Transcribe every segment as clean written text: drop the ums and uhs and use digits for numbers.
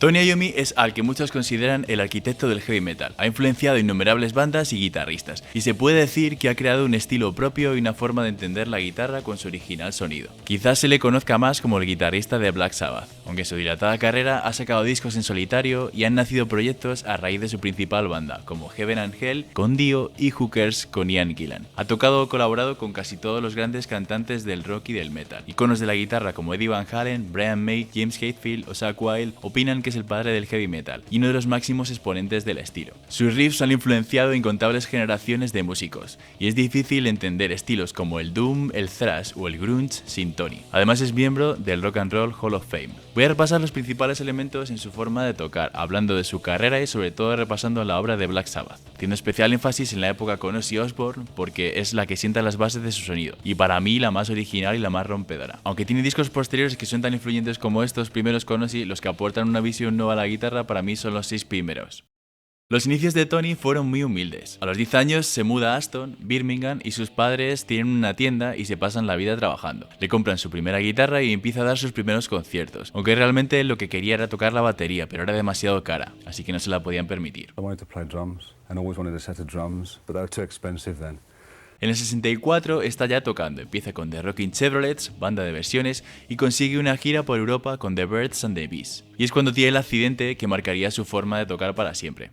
Tony Iommi es al que muchos consideran el arquitecto del heavy metal. Ha influenciado innumerables bandas y guitarristas, y se puede decir que ha creado un estilo propio y una forma de entender la guitarra con su original sonido. Quizás se le conozca más como el guitarrista de Black Sabbath, aunque en su dilatada carrera ha sacado discos en solitario y han nacido proyectos a raíz de su principal banda, como Heaven and Hell con Dio y Hookers con Ian Gillan. Ha tocado o colaborado con casi todos los grandes cantantes del rock y del metal. Iconos de la guitarra como Eddie Van Halen, Brian May, James Hetfield o Zakk Wylde opinan que es el padre del heavy metal y uno de los máximos exponentes del estilo. Sus riffs han influenciado incontables generaciones de músicos, y es difícil entender estilos como el doom, el thrash o el grunge sin Tony. Además es miembro del Rock and Roll Hall of Fame. Voy a repasar los principales elementos en su forma de tocar, hablando de su carrera y sobre todo repasando la obra de Black Sabbath, haciendo especial énfasis en la época con Ozzy Osbourne porque es la que sienta las bases de su sonido, y para mí la más original y la más rompedora. Aunque tiene discos posteriores que son tan influyentes como estos primeros con Ozzy, los que aportan una visión nueva a la guitarra para mí son los 6 primeros. Los inicios de Tony fueron muy humildes. A los 10 años se muda a Aston, Birmingham, y sus padres tienen una tienda y se pasan la vida trabajando. Le compran su primera guitarra y empieza a dar sus primeros conciertos, aunque realmente lo que quería era tocar la batería, pero era demasiado cara, así que no se la podían permitir. En el 64 está ya tocando, empieza con The Rockin' Chevrolets, banda de versiones, y consigue una gira por Europa con The Birds and the Bees. Y es cuando tiene el accidente que marcaría su forma de tocar para siempre.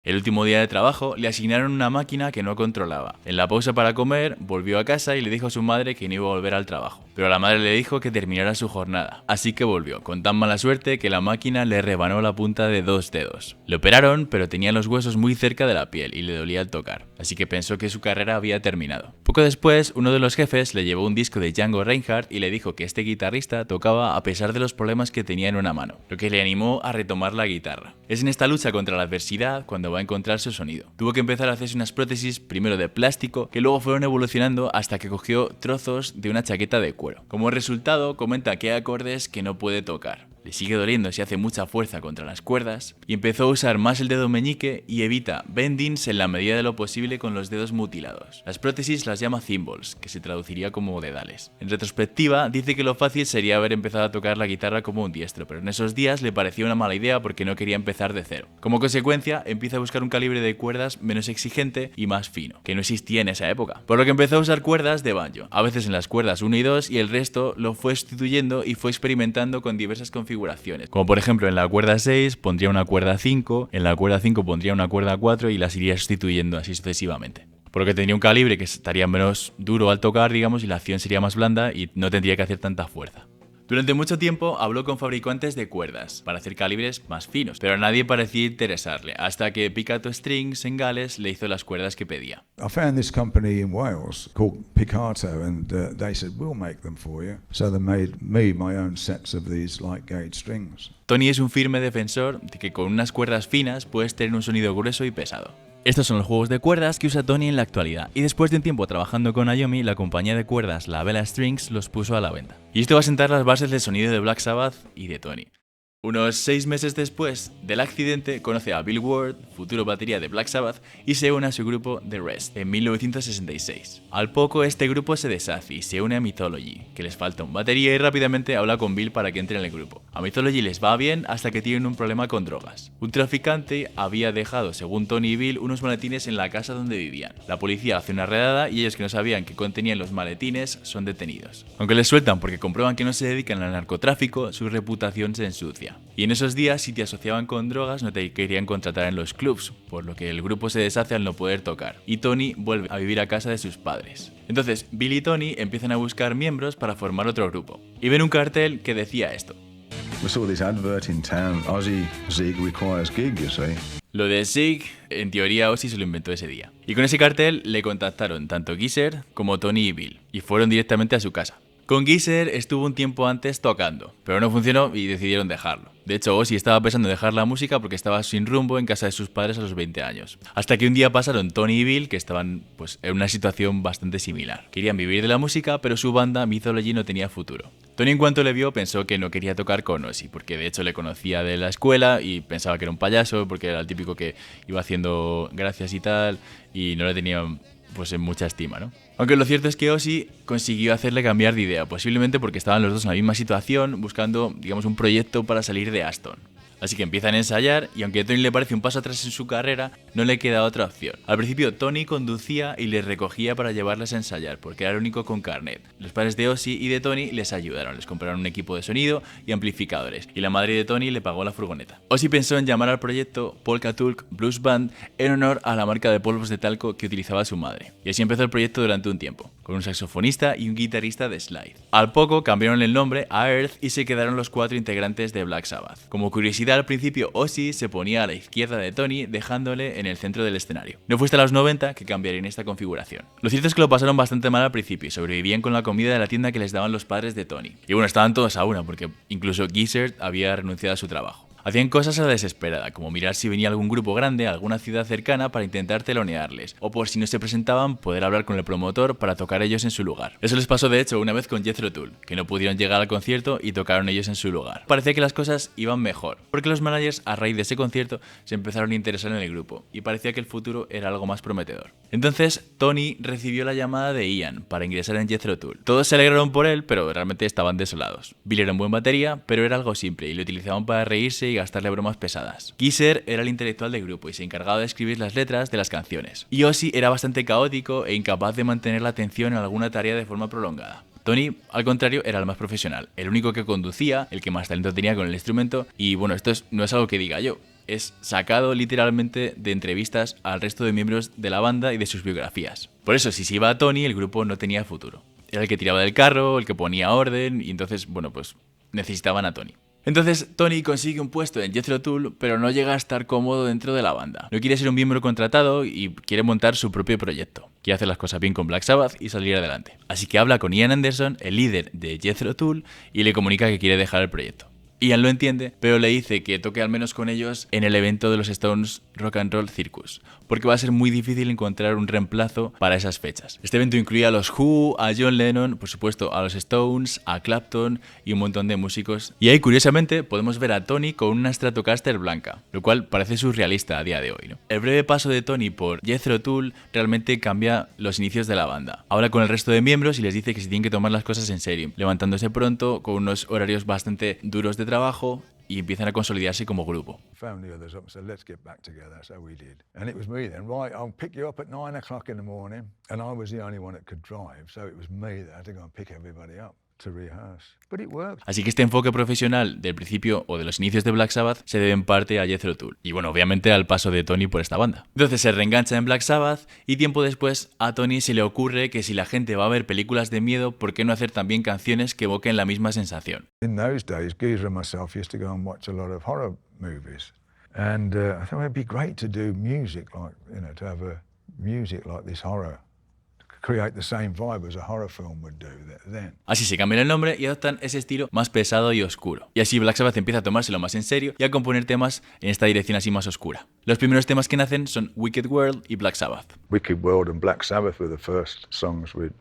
El último día de trabajo le asignaron una máquina que no controlaba. En la pausa para comer, volvió a casa y le dijo a su madre que no iba a volver al trabajo. Pero la madre le dijo que terminara su jornada. Así que volvió, con tan mala suerte que la máquina le rebanó la punta de 2 dedos. Le operaron, pero tenía los huesos muy cerca de la piel y le dolía al tocar. Así que pensó que su carrera había terminado. Poco después, uno de los jefes le llevó un disco de Django Reinhardt y le dijo que este guitarrista tocaba a pesar de los problemas que tenía en una mano, lo que le animó a retomar la guitarra. Es en esta lucha contra la adversidad cuando va a encontrar su sonido. Tuvo que empezar a hacerse unas prótesis, primero de plástico, que luego fueron evolucionando hasta que cogió trozos de una chaqueta de cuero. Como resultado, comenta que hay acordes que no puede tocar. Le sigue doliendo si hace mucha fuerza contra las cuerdas y empezó a usar más el dedo meñique y evita bendings en la medida de lo posible con los dedos mutilados. Las prótesis las llama thimbles, que se traduciría como dedales. En retrospectiva, dice que lo fácil sería haber empezado a tocar la guitarra como un diestro, pero en esos días le parecía una mala idea porque no quería empezar de cero. Como consecuencia, empieza a buscar un calibre de cuerdas menos exigente y más fino, que no existía en esa época. Por lo que empezó a usar cuerdas de banjo, a veces en las cuerdas 1 y 2, y el resto lo fue sustituyendo y fue experimentando con diversas configuraciones. Como por ejemplo en la cuerda 6 pondría una cuerda 5, en la cuerda 5 pondría una cuerda 4 y las iría sustituyendo así sucesivamente. Por lo que tendría un calibre que estaría menos duro al tocar, digamos, y la acción sería más blanda y no tendría que hacer tanta fuerza. Durante mucho tiempo habló con fabricantes de cuerdas para hacer calibres más finos, pero a nadie parecía interesarle, hasta que Picato Strings en Gales le hizo las cuerdas que pedía. I found this company in Wales called Picato, and they said, we'll make them for you. So they made me my own sets of these light gauge strings. Tony es un firme defensor de que con unas cuerdas finas puedes tener un sonido grueso y pesado. Estos son los juegos de cuerdas que usa Tony en la actualidad, y después de un tiempo trabajando con Iommi, la compañía de cuerdas, la Bella Strings, los puso a la venta. Y esto va a sentar las bases del sonido de Black Sabbath y de Tony. Unos 6 meses después del accidente, conoce a Bill Ward, futuro batería de Black Sabbath, y se une a su grupo The Rest en 1966. Al poco, este grupo se deshace y se une a Mythology, que les falta un batería, y rápidamente habla con Bill para que entre en el grupo. A Mythology les va bien hasta que tienen un problema con drogas. Un traficante había dejado, según Tony y Bill, unos maletines en la casa donde vivían. La policía hace una redada y ellos, que no sabían qué contenían los maletines, son detenidos. Aunque les sueltan porque comprueban que no se dedican al narcotráfico, su reputación se ensucia. Y en esos días, si te asociaban con drogas, no te querían contratar en los clubs, por lo que el grupo se deshace al no poder tocar, y Tony vuelve a vivir a casa de sus padres. Entonces, Bill y Tony empiezan a buscar miembros para formar otro grupo, y ven un cartel que decía esto. We saw this advert in town, Ozzy Zig requires gig, you see. Lo de Zig, en teoría Ozzy se lo inventó ese día. Y con ese cartel le contactaron tanto Geezer como Tony y Bill, y fueron directamente a su casa. Con Geezer estuvo un tiempo antes tocando, pero no funcionó y decidieron dejarlo. De hecho, Ozzy estaba pensando en dejar la música porque estaba sin rumbo en casa de sus padres a los 20 años. Hasta que un día pasaron Tony y Bill, que estaban en una situación bastante similar. Querían vivir de la música, pero su banda Mythology no tenía futuro. Tony, en cuanto le vio, pensó que no quería tocar con Ozzy, porque de hecho le conocía de la escuela y pensaba que era un payaso, porque era el típico que iba haciendo gracias y tal, y no le tenía en mucha estima, ¿no? Aunque lo cierto es que Ozzy consiguió hacerle cambiar de idea, posiblemente porque estaban los dos en la misma situación, buscando, digamos, un proyecto para salir de Aston. Así que empiezan a ensayar y aunque a Tony le parece un paso atrás en su carrera, no le queda otra opción. Al principio Tony conducía y les recogía para llevarles a ensayar porque era el único con carnet. Los padres de Ozzy y de Tony les ayudaron, les compraron un equipo de sonido y amplificadores y la madre de Tony le pagó la furgoneta. Ozzy pensó en llamar al proyecto Polka Tulk Blues Band en honor a la marca de polvos de talco que utilizaba su madre. Y así empezó el proyecto durante un tiempo, con un saxofonista y un guitarrista de slide. Al poco cambiaron el nombre a Earth y se quedaron los 4 integrantes de Black Sabbath. Como curiosidad, al principio Ozzy se ponía a la izquierda de Tony, dejándole en el centro del escenario. No fue hasta los 90 que cambiarían esta configuración. Lo cierto es que lo pasaron bastante mal al principio y sobrevivían con la comida de la tienda que les daban los padres de Tony. Y bueno, estaban todos a una porque incluso Geezer había renunciado a su trabajo. Hacían cosas a la desesperada, como mirar si venía algún grupo grande a alguna ciudad cercana para intentar telonearles, o por si no se presentaban, poder hablar con el promotor para tocar ellos en su lugar. Eso les pasó de hecho una vez con Jethro Tull, que no pudieron llegar al concierto y tocaron ellos en su lugar. Parecía que las cosas iban mejor, porque los managers a raíz de ese concierto se empezaron a interesar en el grupo, y parecía que el futuro era algo más prometedor. Entonces, Tony recibió la llamada de Ian para ingresar en Jethro Tull. Todos se alegraron por él, pero realmente estaban desolados. Bill era un buen batería, pero era algo simple, y lo utilizaban para reírse y gastarle bromas pesadas. Geezer era el intelectual del grupo y se encargaba de escribir las letras de las canciones. Y Ozzy era bastante caótico e incapaz de mantener la atención en alguna tarea de forma prolongada. Tony, al contrario, era el más profesional, el único que conducía, el que más talento tenía con el instrumento, y bueno, esto no es algo que diga yo, es sacado literalmente de entrevistas al resto de miembros de la banda y de sus biografías. Por eso, si se iba a Tony, el grupo no tenía futuro. Era el que tiraba del carro, el que ponía orden, y entonces, bueno, pues necesitaban a Tony. Entonces Tony consigue un puesto en Jethro Tull, pero no llega a estar cómodo dentro de la banda. No quiere ser un miembro contratado y quiere montar su propio proyecto. Quiere hacer las cosas bien con Black Sabbath y salir adelante. Así que habla con Ian Anderson, el líder de Jethro Tull, y le comunica que quiere dejar el proyecto. Ian lo entiende, pero le dice que toque al menos con ellos en el evento de los Stones Rock and Roll Circus, porque va a ser muy difícil encontrar un reemplazo para esas fechas. Este evento incluía a los Who, a John Lennon, por supuesto a los Stones, a Clapton y un montón de músicos. Y ahí, curiosamente, podemos ver a Tony con una Stratocaster blanca, lo cual parece surrealista a día de hoy, ¿no? El breve paso de Tony por Jethro Tull realmente cambia los inicios de la banda. Habla con el resto de miembros y les dice que se tienen que tomar las cosas en serio, levantándose pronto, con unos horarios bastante duros de trabajo, y empiezan a consolidarse como grupo. Found the others up and said, let's get back together. So we did. And it was me then, right, I'll pick you up at 9 o'clock in the morning. And I was the only one that could drive. So it was me that had to go and pick everybody up to rehearse. But it worked. Así que este enfoque profesional del principio o de los inicios de Black Sabbath se debe en parte a Jethro Tull. Y bueno, obviamente al paso de Tony por esta banda. Entonces se reengancha en Black Sabbath y tiempo después a Tony se le ocurre que si la gente va a ver películas de miedo, ¿por qué no hacer también canciones que evoquen la misma sensación? In those days, Geezer and myself used to go and watch a lot of horror movies. And I thought it'd be great to do music like, to have a music like this horror. Create the same vibe as a horror film would do then. Así se cambian el nombre y adoptan ese estilo más pesado y oscuro. Y así Black Sabbath empieza a tomárselo más en serio y a componer temas en esta dirección así más oscura. Los primeros temas que nacen son Wicked World y Black Sabbath. Wicked World and Black Sabbath were the first songs we'd...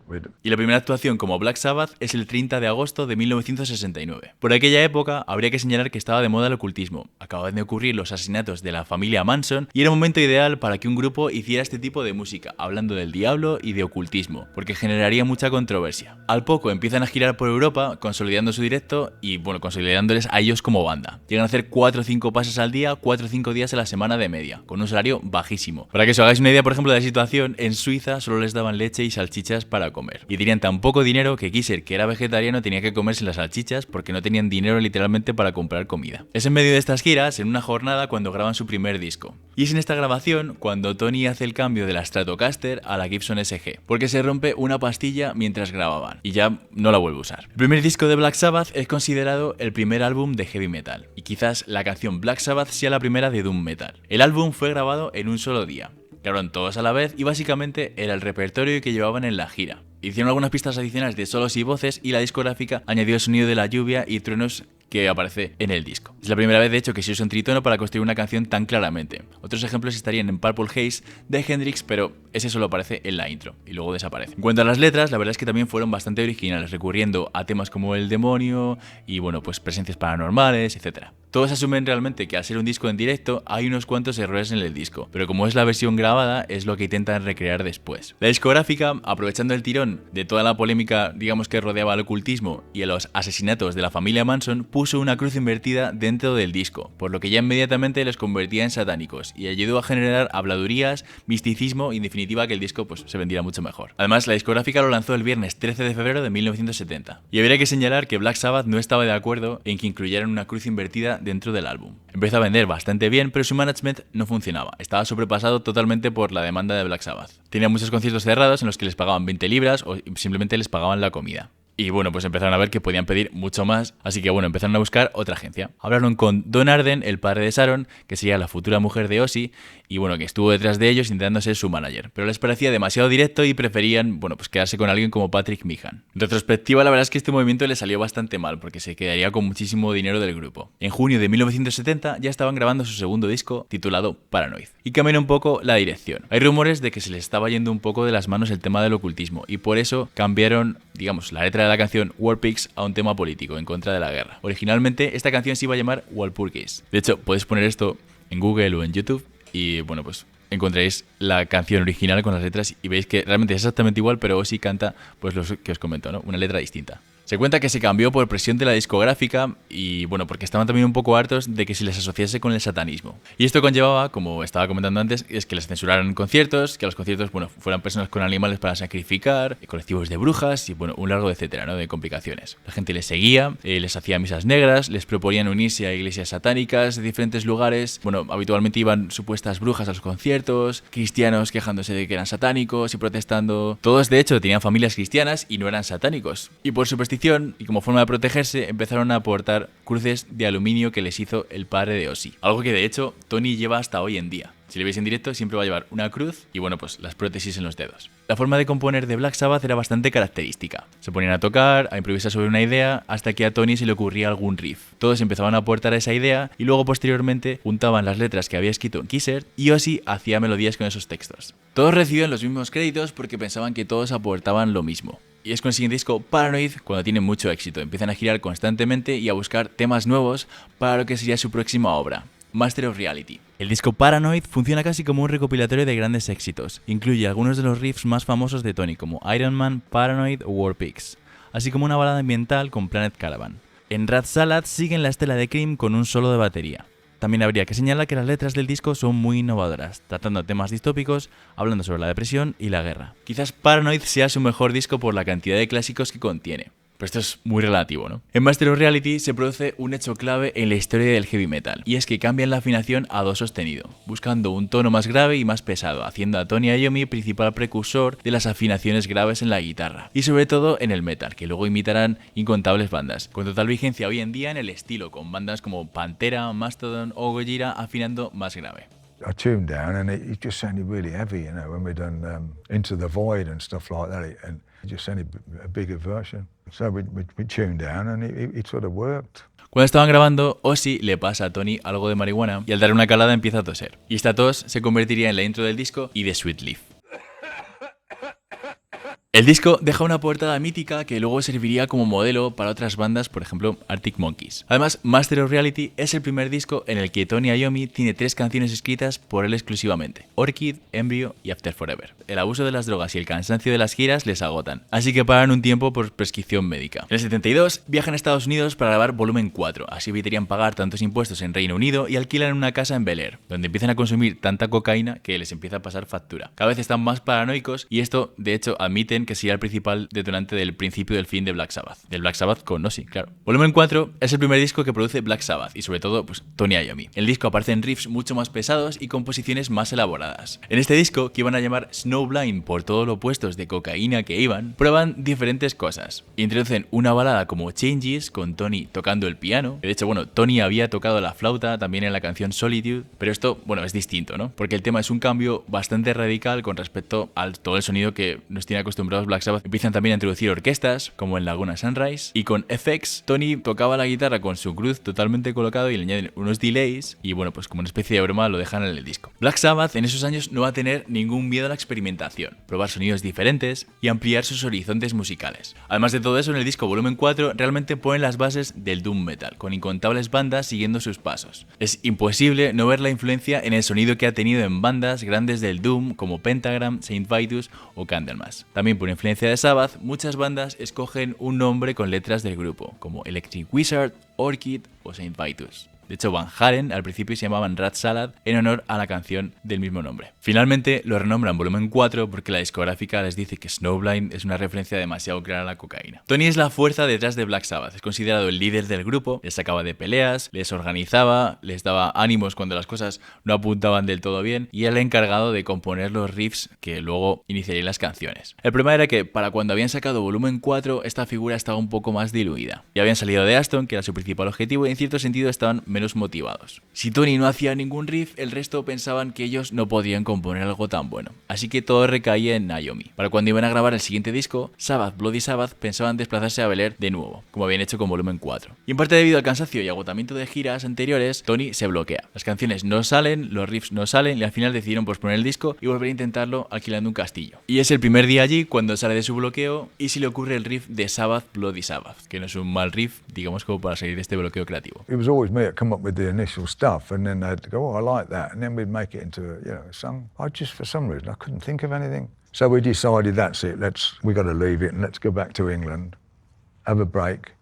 Y la primera actuación como Black Sabbath es el 30 de agosto de 1969. Por aquella época habría que señalar que estaba de moda el ocultismo. Acababan de ocurrir los asesinatos de la familia Manson y era un momento ideal para que un grupo hiciera este tipo de música, hablando del diablo y de ocultismo, porque generaría mucha controversia. Al poco empiezan a girar por Europa, consolidando su directo y, bueno, consolidándoles a ellos como banda. Llegan a hacer 4 o 5 pases al día, 4 o 5 días a la semana de media, con un salario bajísimo. Para que os hagáis una idea, por ejemplo, de la situación, en Suiza solo les daban leche y salchichas para comer. Y tenían tan poco dinero que Geezer, que era vegetariano, tenía que comerse las salchichas porque no tenían dinero literalmente para comprar comida. Es en medio de estas giras, en una jornada, cuando graban su primer disco. Y es en esta grabación cuando Tony hace el cambio de la Stratocaster a la Gibson SG, porque se rompe una pastilla mientras grababan y ya no la vuelve a usar. El primer disco de Black Sabbath es considerado el primer álbum de heavy metal y quizás la canción Black Sabbath sea la primera de doom metal. El álbum fue grabado en un solo día. Grabaron todos a la vez y básicamente era el repertorio que llevaban en la gira. Hicieron algunas pistas adicionales de solos y voces y la discográfica añadió el sonido de la lluvia y truenos que aparece en el disco. Es la primera vez de hecho que se usa un tritono para construir una canción tan claramente. Otros ejemplos estarían en Purple Haze de Hendrix, pero ese solo aparece en la intro y luego desaparece. En cuanto a las letras, la verdad es que también fueron bastante originales, recurriendo a temas como el demonio y bueno, pues presencias paranormales, etc. Todos asumen realmente que al ser un disco en directo hay unos cuantos errores en el disco, pero como es la versión grabada es lo que intentan recrear después. La discográfica, aprovechando el tirón de toda la polémica, digamos que rodeaba al ocultismo y a los asesinatos de la familia Manson, puso una cruz invertida dentro del disco, por lo que ya inmediatamente los convertía en satánicos y ayudó a generar habladurías, misticismo y en definitiva que el disco pues se vendiera mucho mejor. Además, la discográfica lo lanzó el viernes 13 de febrero de 1970. Y habría que señalar que Black Sabbath no estaba de acuerdo en que incluyeran una cruz invertida dentro del álbum. Empezó a vender bastante bien, pero su management no funcionaba. Estaba sobrepasado totalmente por la demanda de Black Sabbath. Tenía muchos conciertos cerrados en los que les pagaban 20 libras o simplemente les pagaban la comida. Y bueno, pues empezaron a ver que podían pedir mucho más, así que bueno, empezaron a buscar otra agencia. Hablaron con Don Arden, el padre de Sharon, que sería la futura mujer de Ozzy, y bueno, que estuvo detrás de ellos intentando ser su manager. Pero les parecía demasiado directo y preferían, bueno, pues quedarse con alguien como Patrick Meehan. En retrospectiva, la verdad es que este movimiento le salió bastante mal, porque se quedaría con muchísimo dinero del grupo. En junio de 1970 ya estaban grabando su segundo disco, titulado Paranoid, y cambiaron un poco la dirección. Hay rumores de que se les estaba yendo un poco de las manos el tema del ocultismo, y por eso cambiaron, digamos, la letra de la canción War Pigs a un tema político en contra de la guerra. Originalmente esta canción se iba a llamar Walpurgis. De hecho, podéis poner esto en Google o en YouTube y bueno, pues encontraréis la canción original con las letras y veis que realmente es exactamente igual, pero Ozzy canta pues lo que os comento, ¿no? Una letra distinta. Se cuenta que se cambió por presión de la discográfica y bueno, porque estaban también un poco hartos de que se les asociase con el satanismo. Y esto conllevaba, como estaba comentando antes, es que les censuraran conciertos, que a los conciertos, bueno, fueran personas con animales para sacrificar, colectivos de brujas y bueno, un largo etcétera, ¿no? De complicaciones. La gente les seguía, les hacía misas negras, les proponían unirse a iglesias satánicas de diferentes lugares. Bueno, habitualmente iban supuestas brujas a los conciertos, cristianos quejándose de que eran satánicos y protestando. Todos, de hecho, tenían familias cristianas y no eran satánicos. Y por superstición y como forma de protegerse empezaron a aportar cruces de aluminio que les hizo el padre de Ozzy. Algo que de hecho Tony lleva hasta hoy en día. Si le veis en directo siempre va a llevar una cruz y bueno, pues las prótesis en los dedos. La forma de componer de Black Sabbath era bastante característica. Se ponían a tocar, a improvisar sobre una idea, hasta que a Tony se le ocurría algún riff. Todos empezaban a aportar esa idea y luego posteriormente juntaban las letras que había escrito Kisser y Ozzy hacía melodías con esos textos. Todos recibían los mismos créditos porque pensaban que todos aportaban lo mismo. Y es con el siguiente disco, Paranoid, cuando tiene mucho éxito. Empiezan a girar constantemente y a buscar temas nuevos para lo que sería su próxima obra, Master of Reality. El disco Paranoid funciona casi como un recopilatorio de grandes éxitos. Incluye algunos de los riffs más famosos de Tony, como Iron Man, Paranoid o War Pigs, así como una balada ambiental con Planet Caravan. En Rat Salad siguen la estela de Cream con un solo de batería. También habría que señalar que las letras del disco son muy innovadoras, tratando temas distópicos, hablando sobre la depresión y la guerra. Quizás Paranoid sea su mejor disco por la cantidad de clásicos que contiene. Pero esto es muy relativo, ¿no? En Master of Reality se produce un hecho clave en la historia del heavy metal, y es que cambian la afinación a do sostenido, buscando un tono más grave y más pesado, haciendo a Tony Iommi principal precursor de las afinaciones graves en la guitarra, y sobre todo en el metal, que luego imitarán incontables bandas, con total vigencia hoy en día en el estilo, con bandas como Pantera, Mastodon o Gojira afinando más grave. I tuned down and it just sounded really heavy, you know, when we done Into the Void and stuff like that, and it just sounded a bigger version. So we tuned down and it sort of worked. Cuando estaban grabando, Ozzy le pasa a Tony algo de marihuana y al darle una calada empieza a toser. Y esta tos se convertiría en la intro del disco y de Sweet Leaf. El disco deja una portada mítica que luego serviría como modelo para otras bandas, por ejemplo Arctic Monkeys. Además, Master of Reality es el primer disco en el que Tony Iommi tiene 3 canciones escritas por él exclusivamente: Orchid, Embryo y After Forever. El abuso de las drogas y el cansancio de las giras les agotan, así que paran un tiempo por prescripción médica. En el 72 viajan a Estados Unidos para grabar volumen 4, así evitarían pagar tantos impuestos en Reino Unido y alquilan una casa en Bel Air, donde empiezan a consumir tanta cocaína que les empieza a pasar factura. Cada vez están más paranoicos y esto, de hecho, admiten que sería el principal detonante del principio del fin de Black Sabbath. Del Black Sabbath con Ozzy, claro. Volumen 4 es el primer disco que produce Black Sabbath y sobre todo pues Tony Iommi. En el disco aparecen riffs mucho más pesados y composiciones más elaboradas. En este disco, que iban a llamar Snowblind por todo lo opuestos de cocaína que iban, prueban diferentes cosas. Introducen una balada como Changes con Tony tocando el piano. De hecho, bueno, Tony había tocado la flauta también en la canción Solitude, pero esto, bueno, es distinto, ¿no? Porque el tema es un cambio bastante radical con respecto al todo el sonido que nos tiene acostumbrados acostumbrados Black Sabbath, empiezan también a introducir orquestas, como en Laguna Sunrise, y con FX, Tony tocaba la guitarra con su cruz totalmente colocado y le añaden unos delays, y bueno, pues como una especie de broma lo dejan en el disco. Black Sabbath en esos años no va a tener ningún miedo a la experimentación, probar sonidos diferentes y ampliar sus horizontes musicales. Además de todo eso, en el disco Volumen 4 realmente ponen las bases del doom metal, con incontables bandas siguiendo sus pasos. Es imposible no ver la influencia en el sonido que ha tenido en bandas grandes del doom como Pentagram, Saint Vitus o Candlemass. También por influencia de Sabbath, muchas bandas escogen un nombre con letras del grupo, como Electric Wizard, Orchid o Saint Vitus. De hecho, Van Halen al principio se llamaban Rat Salad en honor a la canción del mismo nombre. Finalmente lo renombran Volumen 4 porque la discográfica les dice que Snowblind es una referencia demasiado clara a la cocaína. Tony es la fuerza detrás de Black Sabbath, es considerado el líder del grupo, les sacaba de peleas, les organizaba, les daba ánimos cuando las cosas no apuntaban del todo bien y era el encargado de componer los riffs que luego iniciarían las canciones. El problema era que para cuando habían sacado Volumen 4 esta figura estaba un poco más diluida. Ya habían salido de Aston, que era su principal objetivo, y en cierto sentido estaban menos motivados. Si Tony no hacía ningún riff, el resto pensaban que ellos no podían componer algo tan bueno. Así que todo recaía en Naomi. Para cuando iban a grabar el siguiente disco, Sabbath, Bloody Sabbath, pensaban desplazarse a Bel Air de nuevo, como habían hecho con Volumen 4. Y en parte debido al cansancio y agotamiento de giras anteriores, Tony se bloquea. Las canciones no salen, los riffs no salen y al final decidieron posponer el disco y volver a intentarlo alquilando un castillo. Y es el primer día allí cuando sale de su bloqueo y se le ocurre el riff de Sabbath, Bloody Sabbath, que no es un mal riff, digamos, como para salir de este bloqueo creativo. It was always me that come up with the initial stuff, and then they'd go, "Oh, I like that," and then we'd make it into a song. I just, for some reason, I couldn't think of anything. So we decided that's it. We got to leave it and let's go back to England, have a break,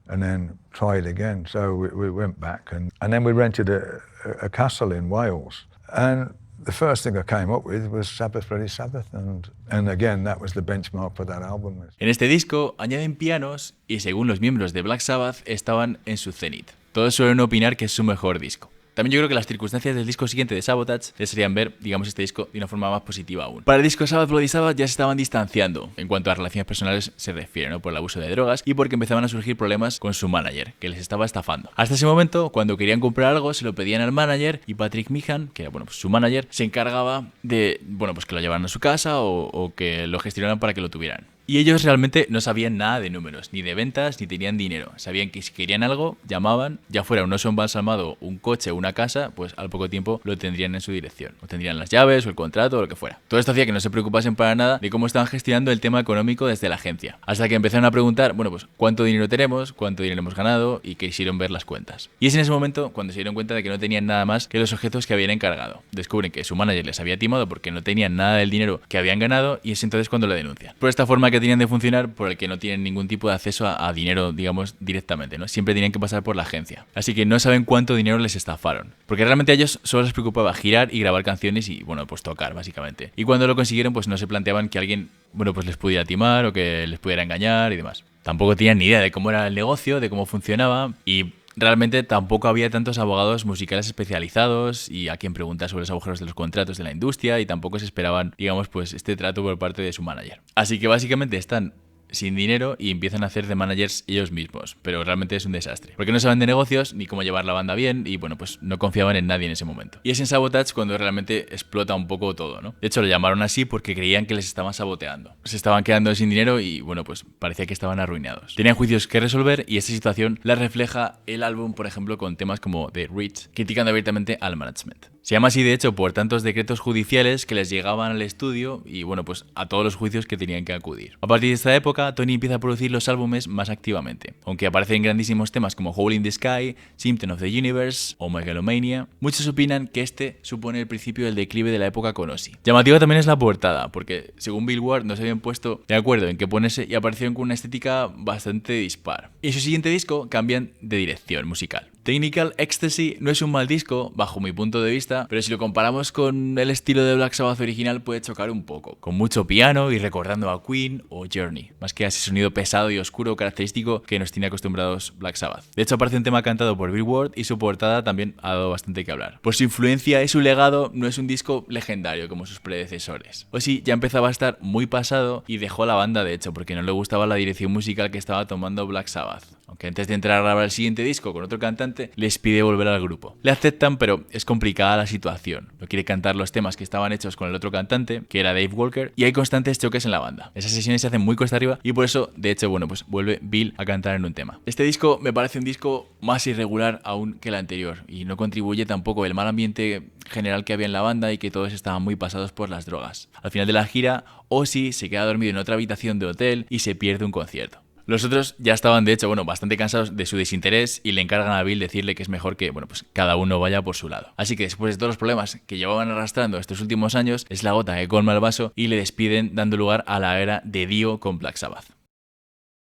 and then try it again. So we went back, and then we rented a castle in Wales, and the first thing I came up with was Sabbath, Bloody Sabbath, and again that was the benchmark for that album. En este disco añaden pianos y según los miembros de Black Sabbath estaban en su cenit. Todos suelen opinar que es su mejor disco. También yo creo que las circunstancias del disco siguiente de Sabotage les harían ver, digamos, este disco de una forma más positiva aún. Para el disco Sabbath Bloody Sabbath ya se estaban distanciando en cuanto a relaciones personales se refiere, ¿no? Por el abuso de drogas y porque empezaban a surgir problemas con su manager, que les estaba estafando. Hasta ese momento, cuando querían comprar algo, se lo pedían al manager y Patrick Meehan, que era, bueno, pues su manager, se encargaba de, bueno, pues que lo llevaran a su casa o que lo gestionaran para que lo tuvieran. Y ellos realmente no sabían nada de números, ni de ventas, ni tenían dinero. Sabían que si querían algo, llamaban, ya fuera un oso embalsamado, un coche o una casa, pues al poco tiempo lo tendrían en su dirección. O tendrían las llaves, o el contrato, o lo que fuera. Todo esto hacía que no se preocupasen para nada de cómo estaban gestionando el tema económico desde la agencia. Hasta que empezaron a preguntar, bueno, pues cuánto dinero tenemos, cuánto dinero hemos ganado, y quisieron ver las cuentas. Y es en ese momento cuando se dieron cuenta de que no tenían nada más que los objetos que habían encargado. Descubren que su manager les había timado porque no tenían nada del dinero que habían ganado, y es entonces cuando le denuncian. Por esta forma que tenían de funcionar, por el que no tienen ningún tipo de acceso a dinero, digamos, directamente, ¿no? Siempre tenían que pasar por la agencia. Así que no saben cuánto dinero les estafaron. Porque realmente a ellos solo les preocupaba girar y grabar canciones y, bueno, pues tocar, básicamente. Y cuando lo consiguieron, pues no se planteaban que alguien, bueno, pues les pudiera timar o que les pudiera engañar y demás. Tampoco tenían ni idea de cómo era el negocio, de cómo funcionaba y realmente tampoco había tantos abogados musicales especializados y a quien preguntar sobre los agujeros de los contratos de la industria y tampoco se esperaban, digamos, pues este trato por parte de su manager. Así que básicamente están sin dinero y empiezan a hacer de managers ellos mismos, pero realmente es un desastre, porque no saben de negocios ni cómo llevar la banda bien y bueno, pues no confiaban en nadie en ese momento. Y es en Sabotage cuando realmente explota un poco todo, ¿no? De hecho lo llamaron así porque creían que les estaban saboteando. Se estaban quedando sin dinero y bueno, pues parecía que estaban arruinados. Tenían juicios que resolver y esta situación la refleja el álbum, por ejemplo, con temas como The Rich, criticando abiertamente al management. Se llama así de hecho por tantos decretos judiciales que les llegaban al estudio y bueno, pues a todos los juicios que tenían que acudir. A partir de esta época, Tony empieza a producir los álbumes más activamente. Aunque aparecen grandísimos temas como Hole in the Sky, Symptom of the Universe o Megalomania, muchos opinan que este supone el principio del declive de la época con Ozzy. Llamativa también es la portada, porque según Billboard no se habían puesto de acuerdo en qué ponerse y aparecieron con una estética bastante dispar. Y en su siguiente disco cambian de dirección musical. Technical Ecstasy no es un mal disco, bajo mi punto de vista, pero si lo comparamos con el estilo de Black Sabbath original puede chocar un poco, con mucho piano y recordando a Queen o Journey, más que a ese sonido pesado y oscuro característico que nos tiene acostumbrados Black Sabbath. De hecho aparece un tema cantado por Billboard y su portada también ha dado bastante que hablar. Por su influencia y su legado no es un disco legendario como sus predecesores. Ozzy ya empezaba a estar muy pasado y dejó la banda de hecho porque no le gustaba la dirección musical que estaba tomando Black Sabbath. aunque antes de entrar a grabar el siguiente disco con otro cantante, les pide volver al grupo. Le aceptan, pero es complicada la situación. No quiere cantar los temas que estaban hechos con el otro cantante, que era Dave Walker, y hay constantes choques en la banda. Esas sesiones se hacen muy cuesta arriba y por eso, de hecho, bueno, pues vuelve Bill a cantar en un tema. Este disco me parece un disco más irregular aún que el anterior y no contribuye tampoco el mal ambiente general que había en la banda y que todos estaban muy pasados por las drogas. Al final de la gira, Ozzy se queda dormido en otra habitación de hotel y se pierde un concierto. Los otros ya estaban, de hecho, bastante cansados de su desinterés y le encargan a Bill decirle que es mejor que, pues cada uno vaya por su lado. Así que después de todos los problemas que llevaban arrastrando estos últimos años, es la gota que colma el vaso y le despiden dando lugar a la era de Dio con Black Sabbath.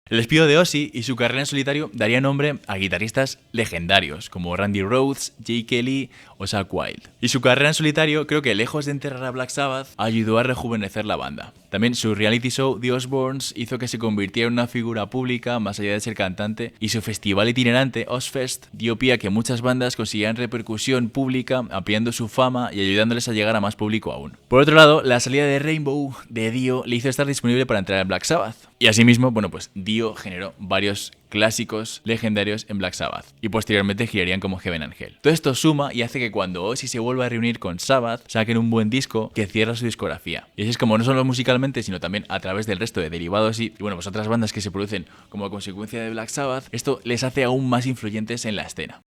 El despido de Ozzy y su carrera en solitario daría nombre a guitarristas legendarios como Randy Rhoads, Jake Kelly o Zakk Wylde. Y su carrera en solitario creo que lejos de enterrar a Black Sabbath ayudó a rejuvenecer la banda. También su reality show The Osbournes hizo que se convirtiera en una figura pública más allá de ser cantante y su festival itinerante Ozzfest dio pie a que muchas bandas consiguieran repercusión pública ampliando su fama y ayudándoles a llegar a más público aún. Por otro lado, la salida de Rainbow de Dio le hizo estar disponible para entrar en Black Sabbath. Y asimismo, pues Dio generó varios clásicos legendarios en Black Sabbath y posteriormente girarían como Heaven and Hell. Todo esto suma y hace que cuando Ozzy se vuelva a reunir con Sabbath saquen un buen disco que cierra su discografía. Y así es como no solo musicalmente sino también a través del resto de derivados y pues otras bandas que se producen como consecuencia de Black Sabbath, esto les hace aún más influyentes en la escena.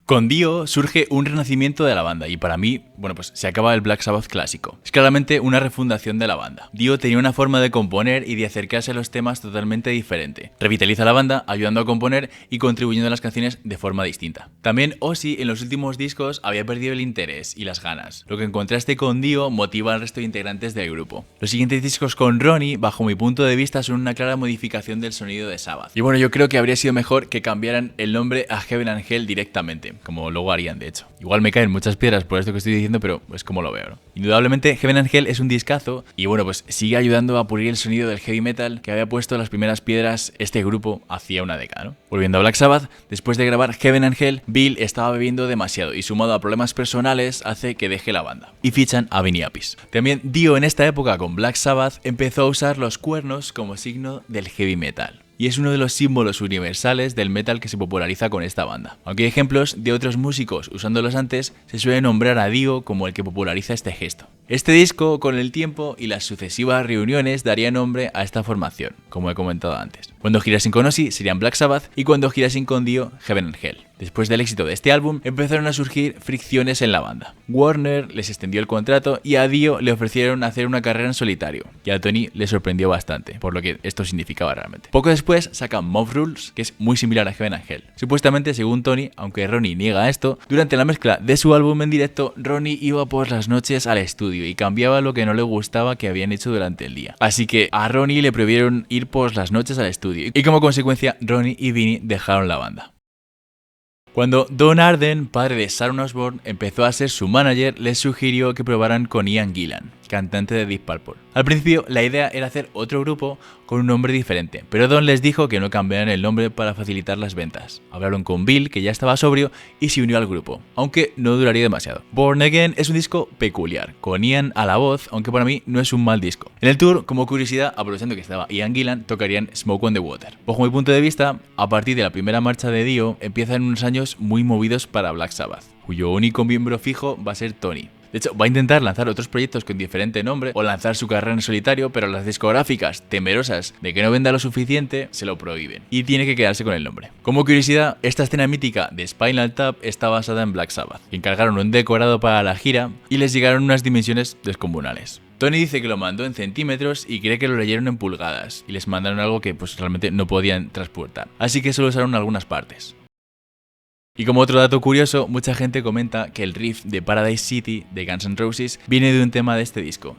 Con Dio surge un renacimiento de la banda y para mí, pues se acaba el Black Sabbath clásico. Es claramente una refundación de la banda. Dio tenía una forma de componer y de acercarse a los temas totalmente diferente. Revitaliza la banda ayudando a componer y contribuyendo a las canciones de forma distinta. También Ozzy en los últimos discos había perdido el interés y las ganas, lo que en contraste con Dio motiva al resto de integrantes del grupo. Los siguientes discos con Ronnie, bajo mi punto de vista, son una clara modificación del sonido de Sabbath. Y yo creo que habría sido mejor que cambiaran el nombre a Heaven and Hell directamente, como luego harían de hecho. Igual me caen muchas piedras por esto que estoy diciendo, pero es como lo veo, ¿no? Indudablemente Heaven and Hell es un discazo y pues sigue ayudando a pulir el sonido del heavy metal que había puesto las primeras piedras este grupo hacía una década, ¿no? Volviendo a Black Sabbath, después de grabar Heaven and Hell, Bill estaba bebiendo demasiado y sumado a problemas personales hace que deje la banda y fichan a Vinny Appice. También Dio en esta época con Black Sabbath empezó a usar los cuernos como signo del heavy metal. Y es uno de los símbolos universales del metal que se populariza con esta banda. Aunque hay ejemplos de otros músicos usándolos antes, se suele nombrar a Dio como el que populariza este gesto. Este disco, con el tiempo y las sucesivas reuniones, daría nombre a esta formación, como he comentado antes. Cuando girasen con Ozzy serían Black Sabbath y cuando girasen con Dio, Heaven and Hell. Después del éxito de este álbum, empezaron a surgir fricciones en la banda. Warner les extendió el contrato y a Dio le ofrecieron hacer una carrera en solitario, y a Tony le sorprendió bastante, por lo que esto significaba realmente. Poco después sacan Mob Rules, que es muy similar a Heaven and Hell. Supuestamente, según Tony, aunque Ronnie niega esto, durante la mezcla de su álbum en directo, Ronnie iba por las noches al estudio y cambiaba lo que no le gustaba que habían hecho durante el día. Así que a Ronnie le prohibieron ir por las noches al estudio, y como consecuencia, Ronnie y Vinny dejaron la banda. Cuando Don Arden, padre de Sharon Osbourne, empezó a ser su manager, les sugirió que probaran con Ian Gillan, cantante de Deep Purple. Al principio, la idea era hacer otro grupo con un nombre diferente, pero Don les dijo que no cambiaran el nombre para facilitar las ventas. Hablaron con Bill, que ya estaba sobrio, y se unió al grupo, aunque no duraría demasiado. Born Again es un disco peculiar, con Ian a la voz, aunque para mí no es un mal disco. En el tour, como curiosidad, aprovechando que estaba Ian Gillan, tocarían Smoke on the Water. Bajo mi punto de vista, a partir de la primera marcha de Dio, empiezan unos años muy movidos para Black Sabbath, cuyo único miembro fijo va a ser Tony. De hecho, va a intentar lanzar otros proyectos con diferente nombre o lanzar su carrera en solitario, pero las discográficas, temerosas de que no venda lo suficiente, se lo prohíben y tiene que quedarse con el nombre. Como curiosidad, esta escena mítica de Spinal Tap está basada en Black Sabbath. Encargaron un decorado para la gira y les llegaron unas dimensiones descomunales. Tony dice que lo mandó en centímetros y cree que lo leyeron en pulgadas y les mandaron algo que realmente no podían transportar, así que solo usaron algunas partes. Y como otro dato curioso, mucha gente comenta que el riff de Paradise City de Guns N' Roses viene de un tema de este disco.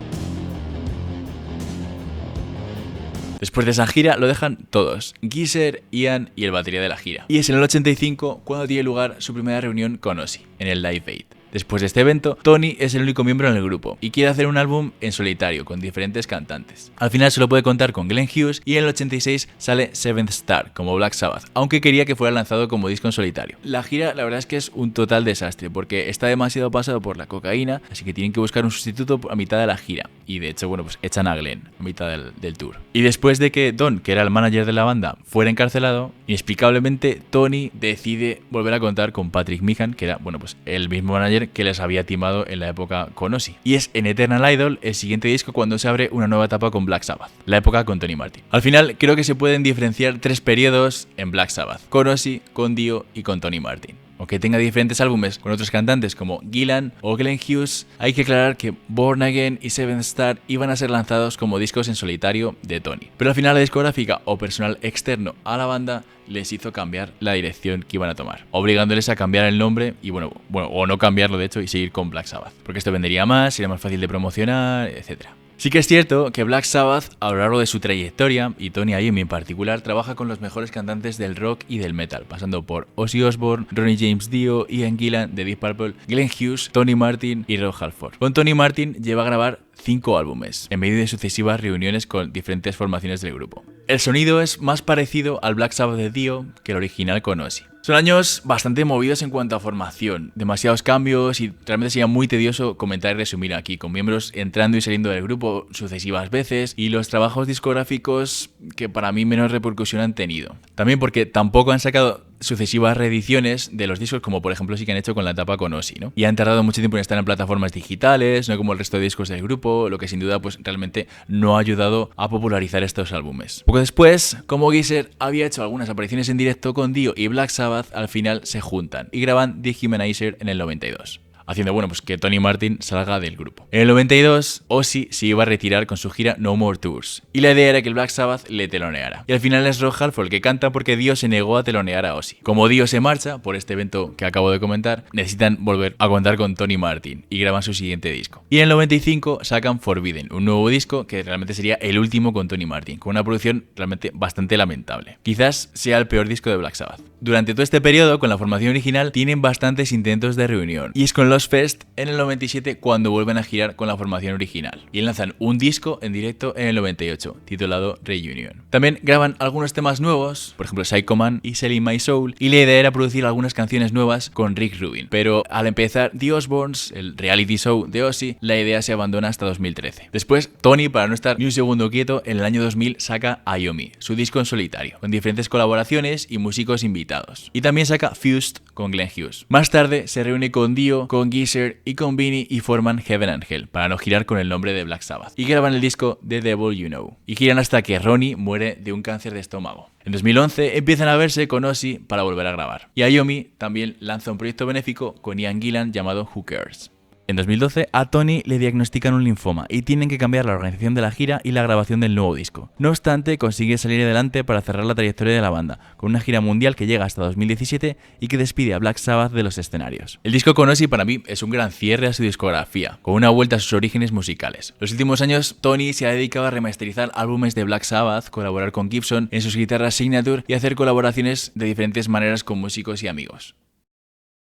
Después de esa gira lo dejan todos, Geezer, Ian y el batería de la gira. Y es en el 85 cuando tiene lugar su primera reunión con Ozzy, en el Live Aid. Después de este evento, Tony es el único miembro en el grupo y quiere hacer un álbum en solitario con diferentes cantantes. Al final solo puede contar con Glenn Hughes y en el 86 sale Seventh Star como Black Sabbath, aunque quería que fuera lanzado como disco en solitario. La gira la verdad es que es un total desastre porque está demasiado pasado por la cocaína, así que tienen que buscar un sustituto a mitad de la gira y de hecho bueno pues echan a Glenn a mitad del tour. Y después de que Don, que era el manager de la banda, fuera encarcelado, inexplicablemente Tony decide volver a contar con Patrick Meehan, que era bueno pues el mismo manager que les había timado en la época con Ozzy. Y es en Eternal Idol el siguiente disco cuando se abre una nueva etapa con Black Sabbath, la época con Tony Martin. Al final creo que se pueden diferenciar 3 periodos en Black Sabbath, con Ozzy, con Dio y con Tony Martin. Aunque tenga diferentes álbumes con otros cantantes como Gillan o Glenn Hughes, hay que aclarar que Born Again y Seventh Star iban a ser lanzados como discos en solitario de Tony. Pero al final la discográfica o personal externo a la banda les hizo cambiar la dirección que iban a tomar, obligándoles a cambiar el nombre y bueno, o no cambiarlo de hecho y seguir con Black Sabbath, porque esto vendería más, sería más fácil de promocionar, etc. Sí que es cierto que Black Sabbath, a lo largo de su trayectoria, y Tony Iommi en particular, trabaja con los mejores cantantes del rock y del metal, pasando por Ozzy Osbourne, Ronnie James Dio, Ian Gillan de Deep Purple, Glenn Hughes, Tony Martin y Rob Halford. Con Tony Martin lleva a grabar 5 álbumes, en medio de sucesivas reuniones con diferentes formaciones del grupo. El sonido es más parecido al Black Sabbath de Dio que el original con Ozzy. Son años bastante movidos en cuanto a formación, demasiados cambios y realmente sería muy tedioso comentar y resumir aquí, con miembros entrando y saliendo del grupo sucesivas veces y los trabajos discográficos que para mí menos repercusión han tenido. También porque tampoco han sacado sucesivas reediciones de los discos, como por ejemplo sí que han hecho con la etapa con Ozzy, ¿no? Y han tardado mucho tiempo en estar en plataformas digitales, no como el resto de discos del grupo, lo que sin duda pues realmente no ha ayudado a popularizar estos álbumes. Poco después, como Geezer había hecho algunas apariciones en directo con Dio y Black Sabbath, al final se juntan y graban The Humanizer en el 92. Haciendo bueno pues que Tony Martin salga del grupo. En el 92, Ozzy se iba a retirar con su gira No More Tours, y la idea era que el Black Sabbath le teloneara. Y al final es Rob Halford el que canta porque Dio se negó a telonear a Ozzy. Como Dio se marcha por este evento que acabo de comentar, necesitan volver a contar con Tony Martin y graban su siguiente disco. Y en el 95 sacan Forbidden, un nuevo disco que realmente sería el último con Tony Martin, con una producción realmente bastante lamentable. Quizás sea el peor disco de Black Sabbath. Durante todo este periodo, con la formación original, tienen bastantes intentos de reunión, y es con los Fest en el 97 cuando vuelven a girar con la formación original y lanzan un disco en directo en el 98 titulado Reunion. También graban algunos temas nuevos, por ejemplo Psycho Man y Selling My Soul, y la idea era producir algunas canciones nuevas con Rick Rubin, pero al empezar The Osbournes, el reality show de Ozzy, la idea se abandona hasta 2013. Después Tony, para no estar ni un segundo quieto, en el año 2000 saca Iommi, su disco en solitario, con diferentes colaboraciones y músicos invitados, y también saca Fused con Glenn Hughes. Más tarde se reúne con Dio, con Geezer y con Vinnie y forman Heaven and Hell para no girar con el nombre de Black Sabbath, y graban el disco The Devil You Know, y giran hasta que Ronnie muere de un cáncer de estómago. En 2011 empiezan a verse con Ozzy para volver a grabar, y Iommi también lanza un proyecto benéfico con Ian Gillan llamado Who Cares. En 2012 a Tony le diagnostican un linfoma y tienen que cambiar la organización de la gira y la grabación del nuevo disco. No obstante, consigue salir adelante para cerrar la trayectoria de la banda, con una gira mundial que llega hasta 2017 y que despide a Black Sabbath de los escenarios. El disco con Ozzy para mí es un gran cierre a su discografía, con una vuelta a sus orígenes musicales. Los últimos años, Tony se ha dedicado a remasterizar álbumes de Black Sabbath, colaborar con Gibson en sus guitarras Signature y hacer colaboraciones de diferentes maneras con músicos y amigos.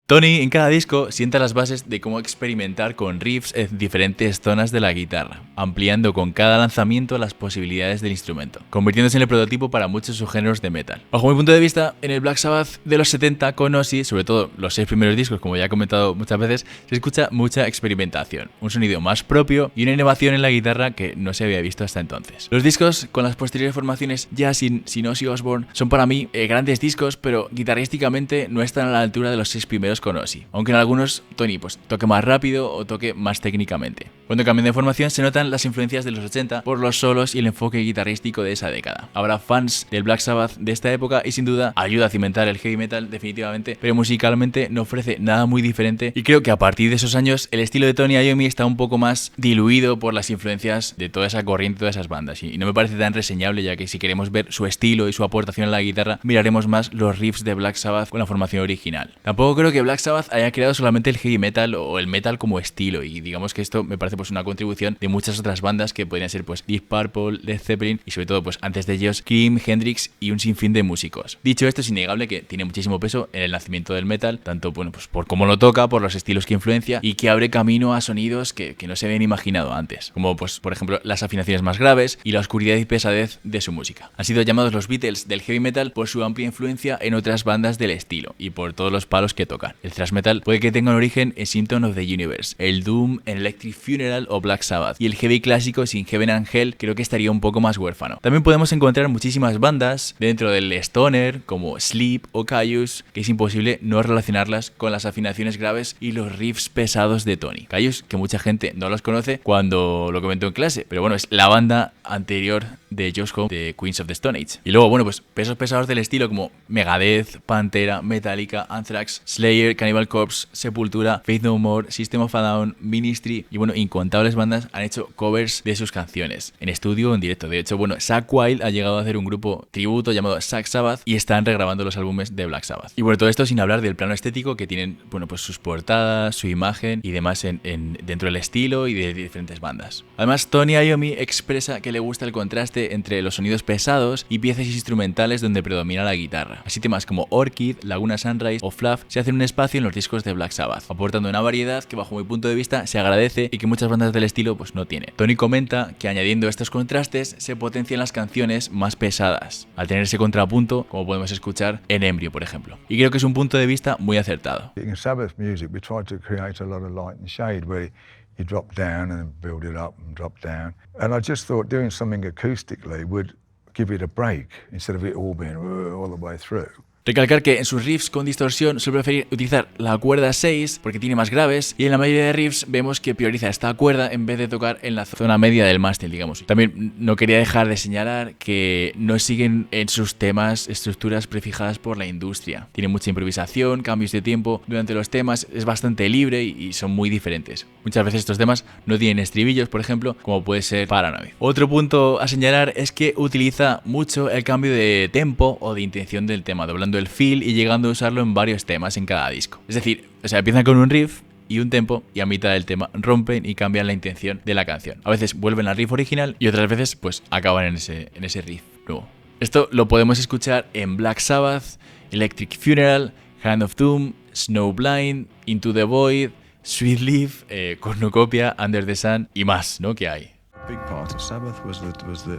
Tony en cada disco sienta las bases de cómo experimentar con riffs en diferentes zonas de la guitarra, ampliando con cada lanzamiento las posibilidades del instrumento, convirtiéndose en el prototipo para muchos subgéneros de metal. Bajo mi punto de vista, en el Black Sabbath de los 70 con Ozzy, sobre todo los 6 primeros discos, como ya he comentado muchas veces, se escucha mucha experimentación, un sonido más propio y una innovación en la guitarra que no se había visto hasta entonces. Los discos con las posteriores formaciones ya sin Ozzy Osbourne son para mí grandes discos, pero guitarrísticamente no están a la altura de los 6 primeros con Ozzy, aunque en algunos Tony toque más rápido o toque más técnicamente. Cuando cambian de formación se notan las influencias de los 80 por los solos y el enfoque guitarrístico de esa década. Habrá fans del Black Sabbath de esta época y sin duda ayuda a cimentar el heavy metal definitivamente, pero musicalmente no ofrece nada muy diferente, y creo que a partir de esos años el estilo de Tony Iommi está un poco más diluido por las influencias de toda esa corriente, todas esas bandas, y no me parece tan reseñable, ya que si queremos ver su estilo y su aportación a la guitarra miraremos más los riffs de Black Sabbath con la formación original. Tampoco creo que Black Sabbath haya creado solamente el heavy metal o el metal como estilo, y digamos que esto me parece pues una contribución de muchas otras bandas que podrían ser pues Deep Purple, Led Zeppelin y sobre todo pues antes de ellos Cream, Hendrix y un sinfín de músicos. Dicho esto, es innegable que tiene muchísimo peso en el nacimiento del metal, tanto bueno pues por cómo lo toca, por los estilos que influencia y que abre camino a sonidos que no se habían imaginado antes, como pues por ejemplo las afinaciones más graves y la oscuridad y pesadez de su música. Han sido llamados los Beatles del heavy metal por su amplia influencia en otras bandas del estilo y por todos los palos que tocan. El thrash metal puede que tenga un origen en Symptom of the Universe, el Doom en Electric Funeral o Black Sabbath, y el heavy clásico sin Heaven and Hell creo que estaría un poco más huérfano. También podemos encontrar muchísimas bandas dentro del stoner como Sleep o Kyuss, que es imposible no relacionarlas con las afinaciones graves y los riffs pesados de Tony. Kyuss, que mucha gente no los conoce cuando lo comentó en clase, pero bueno, es la banda anterior de Josh Homme, de Queens of the Stone Age. Y luego, bueno, pues pesos pesados del estilo como Megadeth, Pantera, Metallica, Anthrax, Slayer, Cannibal Corpse, Sepultura, Faith No More, System of a Down, Ministry y bueno, incontables bandas han hecho covers de sus canciones, en estudio o en directo. De hecho, bueno, Zakk Wylde ha llegado a hacer un grupo tributo llamado Zakk Sabbath y están regrabando los álbumes de Black Sabbath. Y bueno, todo esto sin hablar del plano estético que tienen, bueno, pues sus portadas, su imagen y demás dentro del estilo y de diferentes bandas. Además, Tony Iommi expresa que le gusta el contraste entre los sonidos pesados y piezas instrumentales donde predomina la guitarra. Así temas como Orchid, Laguna Sunrise o Fluff se hacen un espacio en los discos de Black Sabbath, aportando una variedad que bajo mi punto de vista se agradece y que muchas bandas del estilo pues no tienen. Tony comenta que añadiendo estos contrastes se potencian las canciones más pesadas, al tener ese contrapunto como podemos escuchar en Embryo, por ejemplo. Y creo que es un punto de vista muy acertado. In Sabbath music we tried to create a lot of light and shade where you drop down and build it up and drop down. And I just thought doing something acoustically would give it a break instead of it all being all the way through. Recalcar que en sus riffs con distorsión suele preferir utilizar la cuerda 6 porque tiene más graves y en la mayoría de riffs vemos que prioriza esta cuerda en vez de tocar en la zona media del mástil, digamos. También no quería dejar de señalar que no siguen en sus temas estructuras prefijadas por la industria. Tiene mucha improvisación, cambios de tiempo durante los temas, es bastante libre y son muy diferentes. Muchas veces estos temas no tienen estribillos, por ejemplo, como puede ser Paranoid. Otro punto a señalar es que utiliza mucho el cambio de tempo o de intención del tema, doblando el feel y llegando a usarlo en varios temas en cada disco. Es decir, empiezan con un riff y un tempo y a mitad del tema rompen y cambian la intención de la canción. A veces vuelven al riff original y otras veces pues acaban en ese riff nuevo. Esto lo podemos escuchar en Black Sabbath, Electric Funeral, Hand of Doom, Snowblind, Into the Void, Sweet Leaf, Cornucopia, Under the Sun y más, ¿no? Que hay. Big part of Sabbath was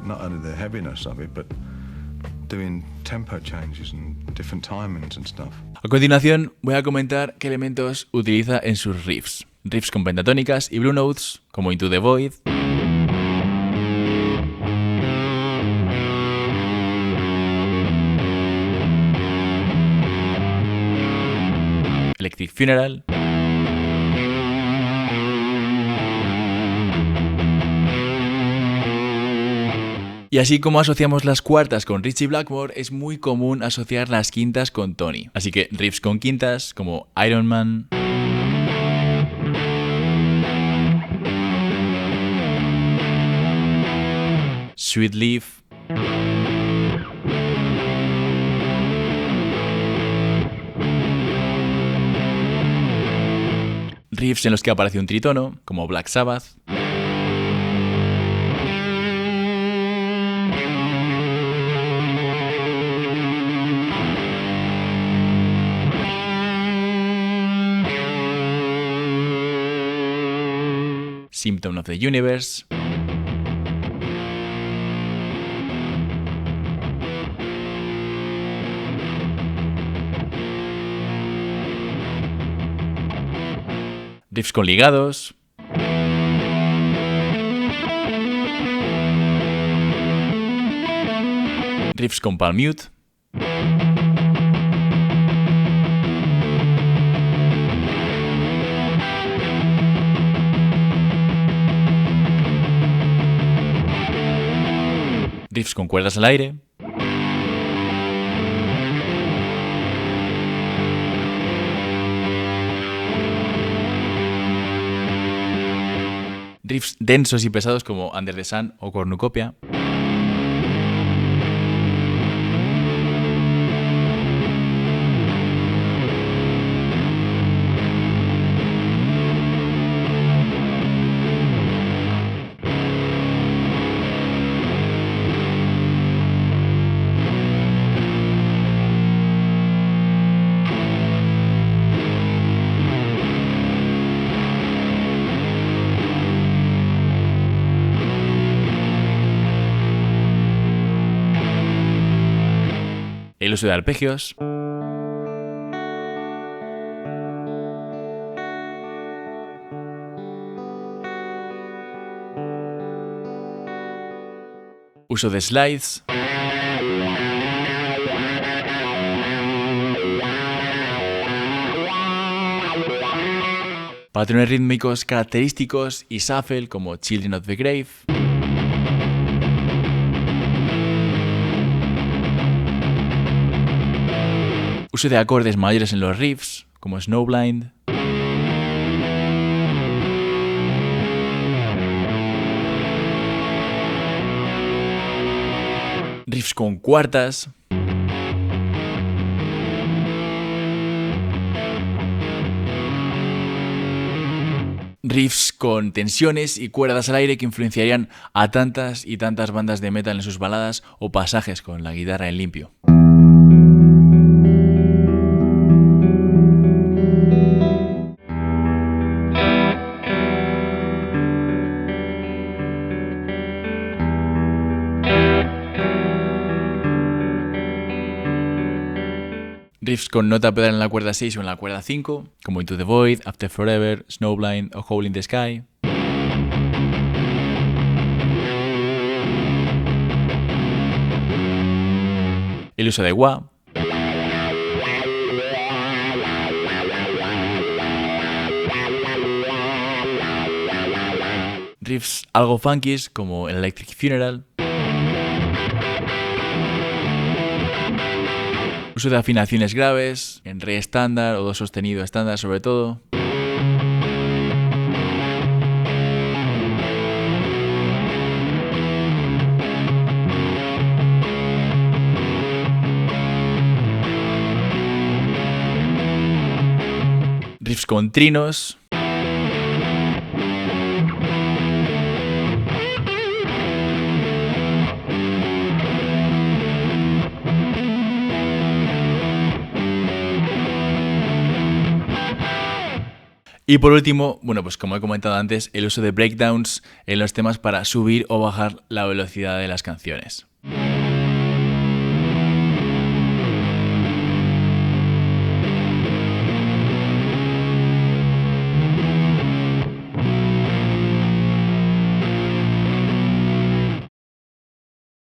not only the heaviness of it, but doing tempo changes and different timings and stuff. A continuación voy a comentar qué elementos utiliza en sus riffs. Riffs con pentatónicas y blue notes como Into the Void, Electric Funeral, y así como asociamos las cuartas con Ritchie Blackmore, es muy común asociar las quintas con Tony. Así que riffs con quintas como Iron Man, Sweet Leaf, riffs en los que aparece un tritono como Black Sabbath, Symptom of the Universe, riffs con ligados, riffs con palm mute, riffs con cuerdas al aire, riffs densos y pesados como Under the Sun o Cornucopia, el uso de arpegios, uso de slides, patrones rítmicos característicos y shuffle como Children of the Grave, uso de acordes mayores en los riffs como Snowblind, riffs con cuartas, riffs con tensiones y cuerdas al aire que influenciarían a tantas y tantas bandas de metal en sus baladas o pasajes con la guitarra en limpio. Riffs con nota pedal en la cuerda 6 o en la cuerda 5, como Into the Void, After Forever, Snowblind o Hole in the Sky. El uso de wah. Riffs algo funkies, como el Electric Funeral. Uso de afinaciones graves, en re estándar o do sostenido estándar sobre todo. Riffs con trinos. Y por último, bueno, pues como he comentado antes, el uso de breakdowns en los temas para subir o bajar la velocidad de las canciones.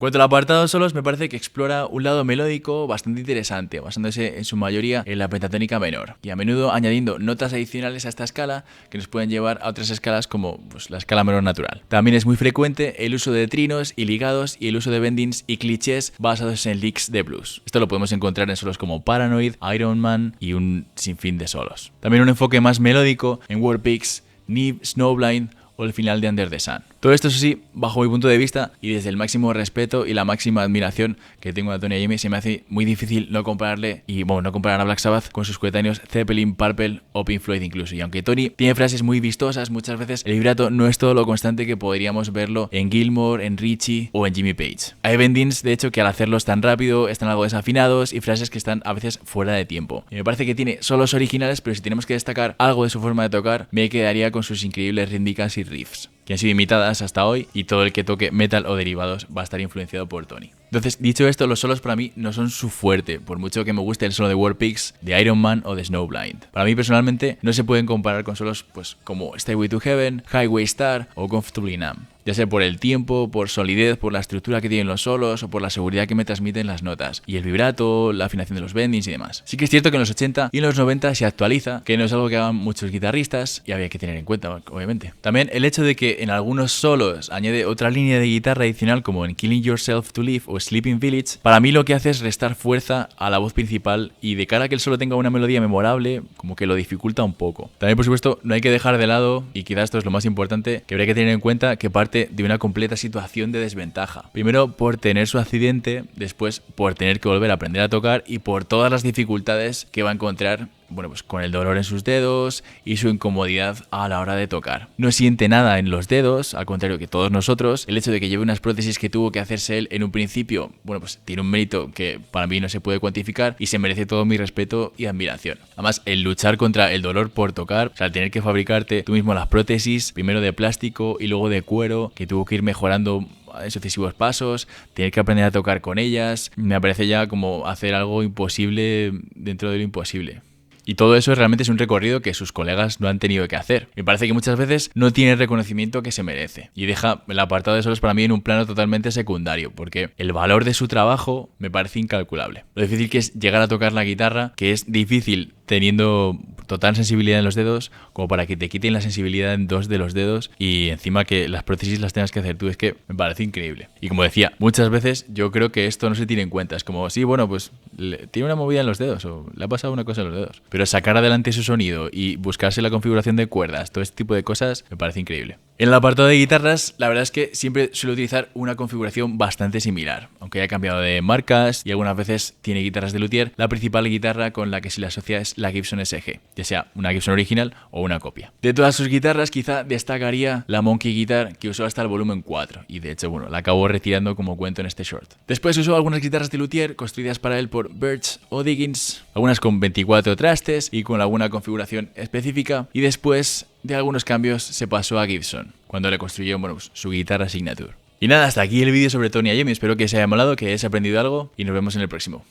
En cuanto al apartado solos, me parece que explora un lado melódico bastante interesante, basándose en su mayoría en la pentatónica menor, y a menudo añadiendo notas adicionales a esta escala que nos pueden llevar a otras escalas como pues, la escala menor natural. También es muy frecuente el uso de trinos y ligados y el uso de bendings y clichés basados en licks de blues. Esto lo podemos encontrar en solos como Paranoid, Iron Man y un sinfín de solos. También un enfoque más melódico en Warpix, Neve, Snowblind o el final de Under the Sun. Todo esto, eso sí, bajo mi punto de vista y desde el máximo respeto y la máxima admiración que tengo a Tony Iommi, se me hace muy difícil no compararle y, bueno, no comparar a Black Sabbath con sus coetáneos Zeppelin, Purple o Pink Floyd incluso. Y aunque Tony tiene frases muy vistosas, muchas veces el vibrato no es todo lo constante que podríamos verlo en Gilmour, en Ritchie o en Jimmy Page. Hay bendings, de hecho, que al hacerlos tan rápido están algo desafinados y frases que están a veces fuera de tiempo. Y me parece que tiene solos originales, pero si tenemos que destacar algo de su forma de tocar, me quedaría con sus increíbles rítmicas y riffs, que han sido imitadas hasta hoy, y todo el que toque metal o derivados va a estar influenciado por Tony. Entonces, dicho esto, los solos para mí no son su fuerte, por mucho que me guste el solo de Warpix, de Iron Man o de Snowblind. Para mí personalmente no se pueden comparar con solos pues como Stairway to Heaven, Highway Star o Comfortably Numb, ya sea por el tiempo, por solidez, por la estructura que tienen los solos o por la seguridad que me transmiten las notas, y el vibrato, la afinación de los bendings y demás. Sí que es cierto que en los 80 y en los 90 se actualiza, que no es algo que hagan muchos guitarristas y había que tener en cuenta, obviamente. También el hecho de que en algunos solos añade otra línea de guitarra adicional, como en Killing Yourself to Live o Sleeping Village, para mí lo que hace es restar fuerza a la voz principal, y de cara a que el solo tenga una melodía memorable, como que lo dificulta un poco. También, por supuesto, no hay que dejar de lado, y quizás esto es lo más importante, que habría que tener en cuenta que parte de una completa situación de desventaja. Primero por tener su accidente, después por tener que volver a aprender a tocar y por todas las dificultades que va a encontrar, bueno, pues con el dolor en sus dedos y su incomodidad a la hora de tocar. No siente nada en los dedos, al contrario que todos nosotros. El hecho de que lleve unas prótesis que tuvo que hacerse él en un principio, bueno, pues tiene un mérito que para mí no se puede cuantificar y se merece todo mi respeto y admiración. Además, el luchar contra el dolor por tocar, o sea, el tener que fabricarte tú mismo las prótesis, primero de plástico y luego de cuero, que tuvo que ir mejorando sucesivos pasos, tener que aprender a tocar con ellas, me parece ya como hacer algo imposible dentro de lo imposible. Y todo eso realmente es un recorrido que sus colegas no han tenido que hacer. Me parece que muchas veces no tiene el reconocimiento que se merece. Y deja el apartado de solos para mí en un plano totalmente secundario, porque el valor de su trabajo me parece incalculable. Lo difícil que es llegar a tocar la guitarra, que es difícil teniendo total sensibilidad en los dedos, como para que te quiten la sensibilidad en 2 de los dedos y encima que las prótesis las tengas que hacer tú, es que me parece increíble. Y como decía, muchas veces yo creo que esto no se tiene en cuenta. Es como, sí, bueno, pues tiene una movida en los dedos o le ha pasado una cosa en los dedos. Pero sacar adelante su sonido y buscarse la configuración de cuerdas, todo este tipo de cosas, me parece increíble. En el apartado de guitarras, la verdad es que siempre suelo utilizar una configuración bastante similar. Aunque haya cambiado de marcas y algunas veces tiene guitarras de luthier, la principal guitarra con la que se le asocia es la Gibson SG, ya sea una Gibson original o una copia. De todas sus guitarras, quizá destacaría la Monkey Guitar, que usó hasta el volumen 4, y de hecho, bueno, la acabó retirando como cuento en este short. Después usó algunas guitarras de luthier construidas para él por Birch o Diggins, algunas con 24 trastes y con alguna configuración específica, y después de algunos cambios se pasó a Gibson, cuando le construyó, bueno, pues, su guitarra Signature. Y nada, hasta aquí el vídeo sobre Tony Iommi. Espero que os haya molado, que hayáis aprendido algo y nos vemos en el próximo.